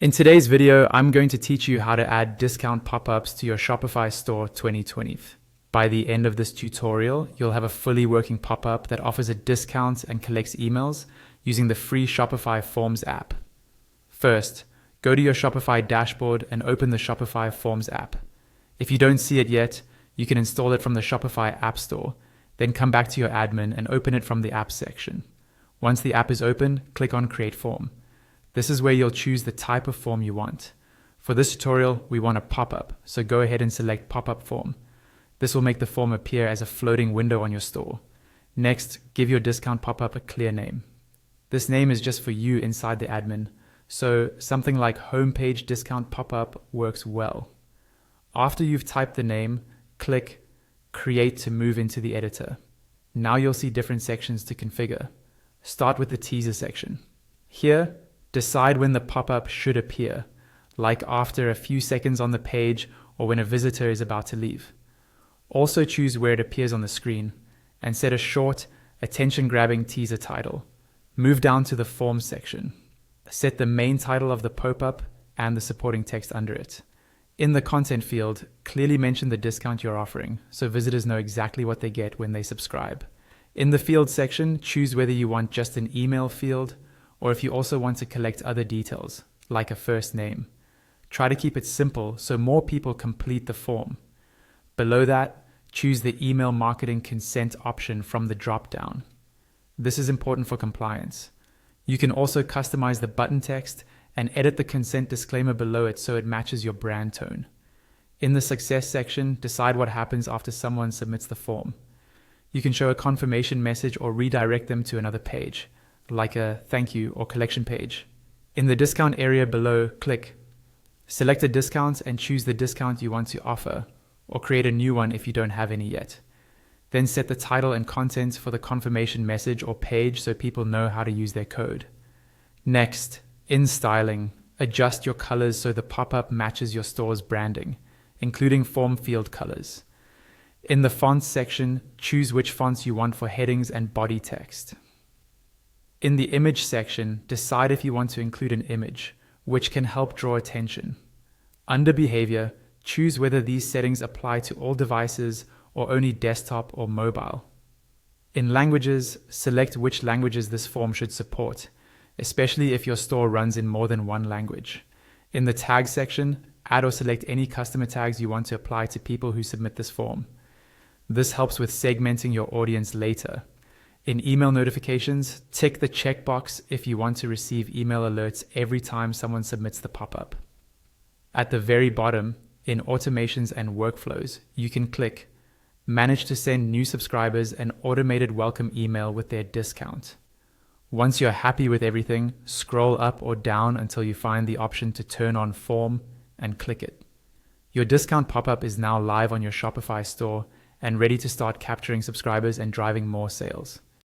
In today's video, I'm going to teach you how to add discount pop-ups to your Shopify store 2020. By the end of this tutorial, you'll have a fully working pop-up that offers a discount and collects emails using the free Shopify Forms app. First, go to your Shopify dashboard and open the Shopify Forms app. If you don't see it yet, you can install it from the Shopify App Store, then come back to your admin and open it from the Apps section. Once the app is open, click on Create Form. This is where you'll choose the type of form you want. For this tutorial, we want a pop-up, so go ahead and select Pop-up Form. This will make the form appear as a floating window on your store. Next, give your discount pop-up a clear name. This name is just for you inside the admin, so something like Homepage Discount Pop-up works well. After you've typed the name, click Create to move into the editor. Now you'll see different sections to configure. Start with the teaser section. Here, decide when the pop-up should appear, like after a few seconds on the page or when a visitor is about to leave. Also choose where it appears on the screen and set a short, attention-grabbing teaser title. Move down to the Forms section. Set the main title of the pop-up and the supporting text under it. In the content field, clearly mention the discount you're offering so visitors know exactly what they get when they subscribe. In the field section, choose whether you want just an email field or if you also want to collect other details, like a first name. Try to keep it simple so more people complete the form. Below that, choose the email marketing consent option from the drop-down. This is important for compliance. You can also customize the button text and edit the consent disclaimer below it so it matches your brand tone. In the success section, decide what happens after someone submits the form. You can show a confirmation message or redirect them to another page, like a thank you or collection page. In the discount area below, click. Select a discount and choose the discount you want to offer, or create a new one if you don't have any yet. Then set the title and content for the confirmation message or page so people know how to use their code. Next, in styling, adjust your colors so the pop-up matches your store's branding, including form field colors. In the fonts section, choose which fonts you want for headings and body text. In the image section, decide if you want to include an image, which can help draw attention. Under behavior, choose whether these settings apply to all devices or only desktop or mobile. In languages, select which languages this form should support, especially if your store runs in more than one language. In the tag section, add or select any customer tags you want to apply to people who submit this form. This helps with segmenting your audience later. In email notifications, tick the checkbox if you want to receive email alerts every time someone submits the pop-up. At the very bottom, in automations and workflows, you can click Manage to send new subscribers an automated welcome email with their discount. Once you're happy with everything, scroll up or down until you find the option to turn on form and click it. Your discount pop-up is now live on your Shopify store and ready to start capturing subscribers and driving more sales.